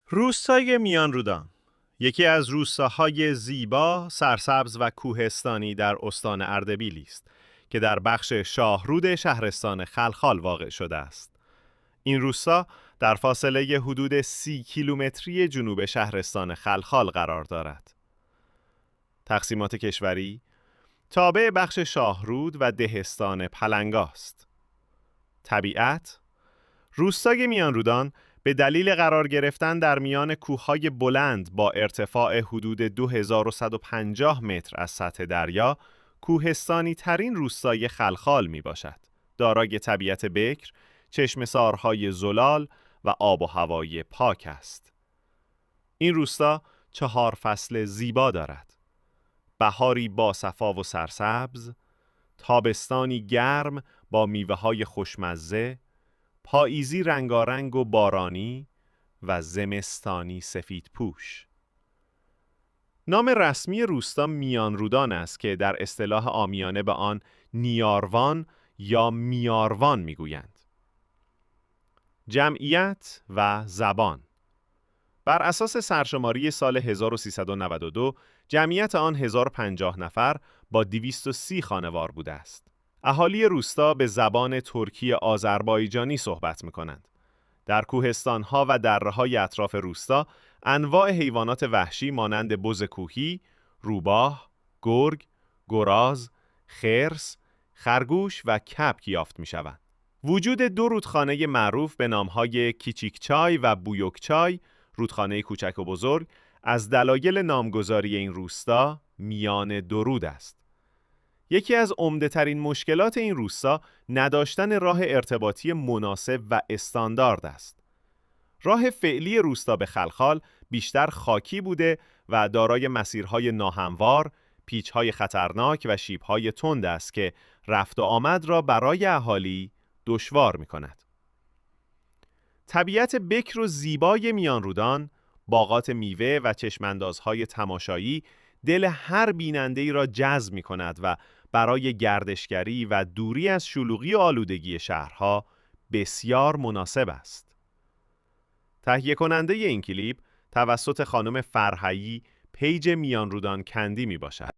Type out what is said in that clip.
روستای میانرودان یکی از روستاهای زیبا، سرسبز و کوهستانی در استان اردبیل است که در بخش شاهرود شهرستان خلخال واقع شده است. این روستا در فاصله حدود 30 کیلومتری جنوب شهرستان خلخال قرار دارد. تقسیمات کشوری تابع بخش شاهرود و دهستان پلنگاست. طبیعت روستای میانرودان به دلیل قرار گرفتن در میان کوههای بلند با ارتفاع حدود 2150 متر از سطح دریا، کوهستانی ترین روستای خلخال می باشد. دارای طبیعت بکر، چشمه‌سارهای زلال و آب و هوای پاک است. این روستا 4 فصل زیبا دارد. بهاری با صفا و سرسبز، تابستانی گرم با میوه‌های خوشمزه، پاییزی رنگارنگ و بارانی و زمستانی سفید پوش. نام رسمی روستا میانرودان است که در اصطلاح عامیانه به آن نیاروان یا میاروان میگویند. جمعیت و زبان بر اساس سرشماری سال 1392 جمعیت آن 1050 نفر با 230 خانوار بوده است. اهالی روستا به زبان ترکی آذربایجانی صحبت می‌کنند. در کوهستان‌ها و دره‌های اطراف روستا انواع حیوانات وحشی مانند بز کوهی، روباه، گرگ، گراز، خرس، خرگوش و کبک یافت می‌شوند. وجود 2 رودخانه معروف به نام‌های کیچیکچای و بویوکچای، رودخانه کوچک و بزرگ، از دلایل نامگذاری این روستا میان 2 رود است. یکی از عمده‌ترین مشکلات این روستا نداشتن راه ارتباطی مناسب و استاندارد است. راه فعلی روستا به خلخال بیشتر خاکی بوده و دارای مسیرهای ناهموار، پیچ‌های خطرناک و شیب‌های تند است که رفت و آمد را برای اهالی دشوار می‌کند. طبیعت بکر و زیبای میانرودان، باغات میوه و چشماندازهای تماشایی دل هر بیننده‌ای را جذب می‌کند و برای گردشگری و دوری از شلوغی و آلودگی شهرها بسیار مناسب است. تهیه کننده این کلیپ توسط خانم فرهیی پیج میانرودان کندی می باشد.